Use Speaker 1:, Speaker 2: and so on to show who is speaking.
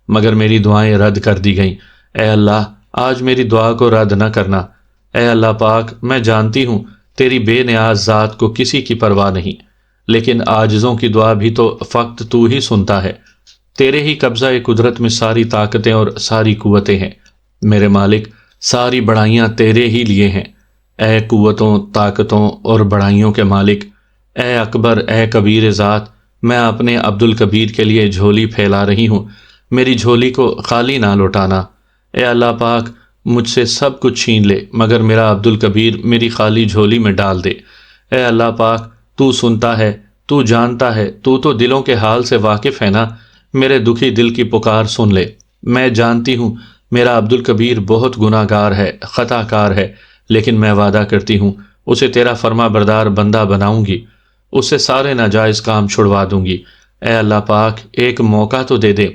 Speaker 1: मगर मेरी दुआएं रद्द कर दी गईं। ए अल्लाह, आज मेरी दुआ को रद्द न करना। ए अल्लाह पाक, मैं जानती हूँ तेरी बेनियाज ज़ात को किसी की परवाह नहीं, लेकिन आजिज़ों की दुआ भी तो फ़क़्त तू ही सुनता है। तेरे ही कब्ज़ा ए कुदरत में सारी ताकतें और सारी कुव्वतें हैं। मेरे मालिक, सारी बढ़ाइयाँ तेरे ही लिए हैं। ए कुव्वतों, ताकतों और बढ़ाइयों के मालिक, ए अकबर, ए कबीर ज़ात, मैं अपने अब्दुल कबीर के लिए झोली फैला रही हूँ। मेरी झोली को खाली ना लौटाना। ए अल्लाह पाक, मुझसे सब कुछ छीन ले, मगर मेरा अब्दुल कबीर मेरी खाली झोली में डाल दे। ए अल्लाह पाक, तू सुनता है, तू जानता है, तू तो दिलों के हाल से वाकिफ़ है ना। मेरे दुखी दिल की पुकार सुन ले। मैं जानती हूँ मेरा अब्दुल कबीर बहुत गुनाहगार है, ख़ताकार है, लेकिन मैं वादा करती हूँ उसे तेरा फर्मा बरदार बंदा बनाऊंगी। उससे सारे नाजायज़ काम छुड़वा दूंगी। ए अल्लाह पाक, एक मौका तो दे दे।